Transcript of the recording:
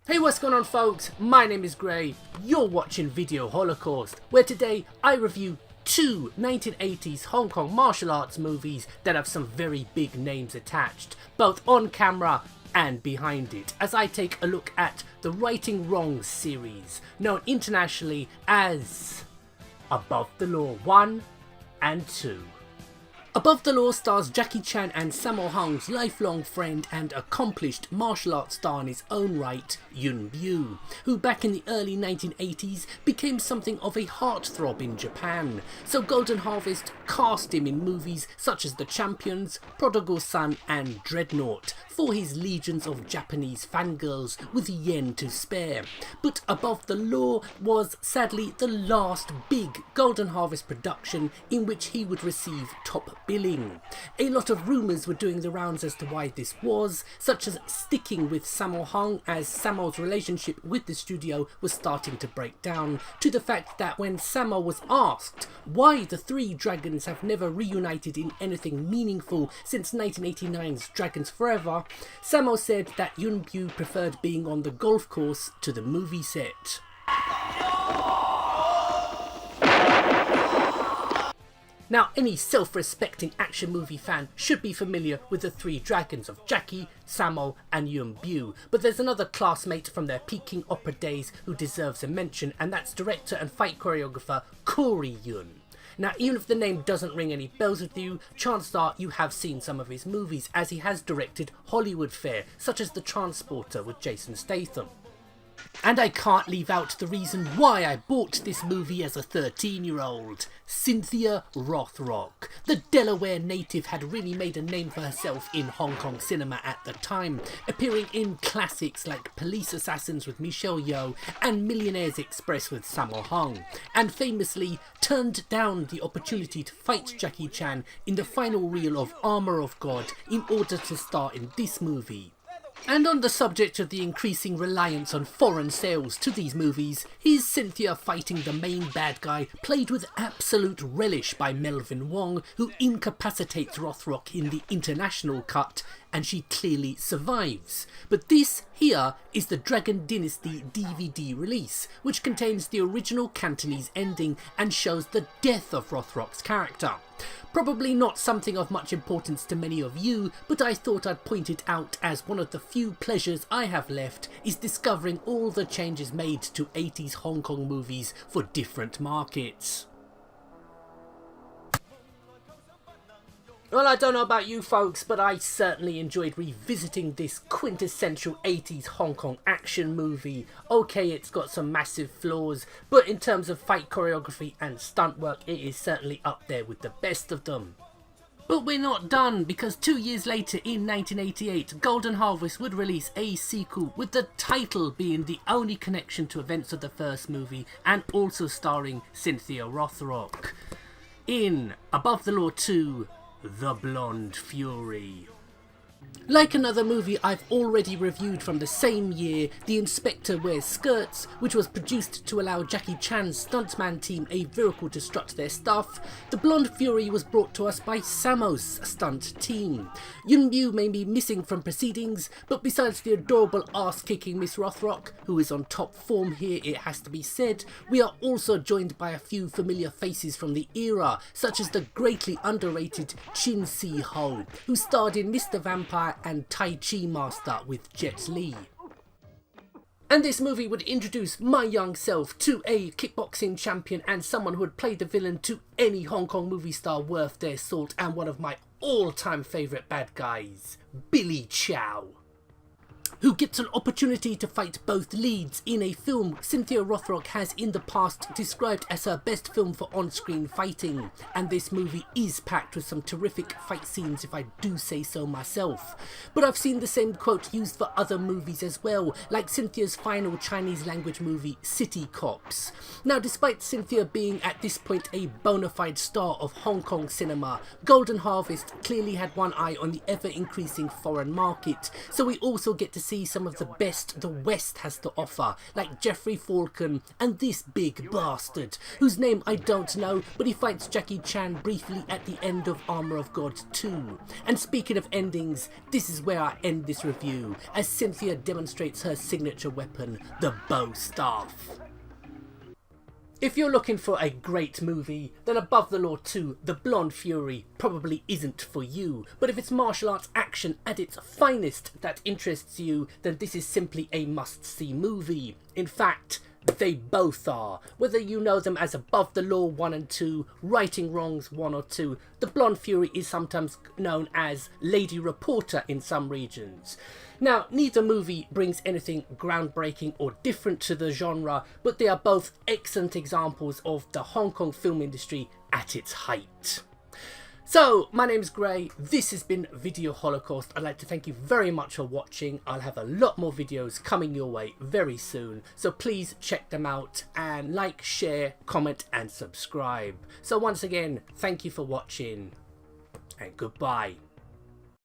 Hey, what's going on folks? My name is Gray. You're watching Video Holocaust, where today I review two 1980s Hong Kong martial arts movies that have some very big names attached, both on camera and behind it, as I take a look at the Righting Wrongs series, known internationally as Above the Law 1 and 2. Above the Law stars Jackie Chan and Sammo Hung's lifelong friend and accomplished martial arts star in his own right, Yuen, who back in the early 1980s became something of a heartthrob in Japan. So Golden Harvest cast him in movies such as The Champions, Prodigal Son and Dreadnought for his legions of Japanese fangirls with yen to spare. But Above the Law was sadly the last big Golden Harvest production in which he would receive top billing. A lot of rumours were doing the rounds as to why this was, such as sticking with Sammo Hung as Sammo's relationship with the studio was starting to break down, to the fact that when Sammo was asked why the three dragons have never reunited in anything meaningful since 1989's Dragons Forever, Sammo said that Yuen preferred being on the golf course to the movie set. Now, any self-respecting action movie fan should be familiar with the three dragons of Jackie, Sammo and Yuen, but there's another classmate from their Peking opera days who deserves a mention, and that's director and fight choreographer Corey Yuen. Now, even if the name doesn't ring any bells with you, chances are you have seen some of his movies, as he has directed Hollywood fare such as The Transporter with Jason Statham. And I can't leave out the reason why I bought this movie as a 13-year-old. Cynthia Rothrock. The Delaware native had really made a name for herself in Hong Kong cinema at the time, appearing in classics like Police Assassins with Michelle Yeoh and Millionaire's Express with Sammo Hung, and famously turned down the opportunity to fight Jackie Chan in the final reel of Armour of God in order to star in this movie. And on the subject of the increasing reliance on foreign sales to these movies, here's Cynthia fighting the main bad guy, played with absolute relish by Melvin Wong, who incapacitates Rothrock in the international cut, and she clearly survives. But this here is the Dragon Dynasty DVD release, which contains the original Cantonese ending and shows the death of Rothrock's character. Probably not something of much importance to many of you, but I thought I'd point it out as one of the few pleasures I have left is discovering all the changes made to 80s Hong Kong movies for different markets. Well, I don't know about you folks, but I certainly enjoyed revisiting this quintessential 80s Hong Kong action movie. Okay, it's got some massive flaws, but in terms of fight choreography and stunt work, it is certainly up there with the best of them. But we're not done, because 2 years later in 1988, Golden Harvest would release a sequel, with the title being the only connection to events of the first movie, and also starring Cynthia Rothrock in Above the Law 2, The Blonde Fury. Like another movie I've already reviewed from the same year, The Inspector Wears Skirts, which was produced to allow Jackie Chan's stuntman team a vehicle to strut their stuff, The Blonde Fury was brought to us by Sammo's stunt team. Yuen may be missing from proceedings, but besides the adorable ass-kicking Miss Rothrock, who is on top form here it has to be said, we are also joined by a few familiar faces from the era, such as the greatly underrated Chin Si-ho, who starred in Mr. Vampire and Tai Chi Master with Jet Li. And this movie would introduce my young self to a kickboxing champion and someone who would play the villain to any Hong Kong movie star worth their salt, and one of my all-time favourite bad guys, Billy Chow, who gets an opportunity to fight both leads in a film Cynthia Rothrock has in the past described as her best film for on-screen fighting, and this movie is packed with some terrific fight scenes if I do say so myself. But I've seen the same quote used for other movies as well, like Cynthia's final Chinese language movie City Cops. Now, despite Cynthia being at this point a bona fide star of Hong Kong cinema, Golden Harvest clearly had one eye on the ever increasing foreign market, so we also get to see some of the best the West has to offer, like Jeffrey Falcon and this big bastard, whose name I don't know, but he fights Jackie Chan briefly at the end of Armor of God 2. And speaking of endings, this is where I end this review, as Cynthia demonstrates her signature weapon, the bow staff. If you're looking for a great movie, then Above the Law 2, The Blonde Fury probably isn't for you. But if it's martial arts action at its finest that interests you, then this is simply a must-see movie. In fact, they both are. Whether you know them as Above the Law 1 and 2, Righting Wrongs 1 or 2, The Blonde Fury is sometimes known as Lady Reporter in some regions. Now, neither movie brings anything groundbreaking or different to the genre, but they are both excellent examples of the Hong Kong film industry at its height. So, my name's Gray, this has been Video Holocaust. I'd like to thank you very much for watching. I'll have a lot more videos coming your way very soon, so please check them out and like, share, comment and subscribe. So once again, thank you for watching and goodbye.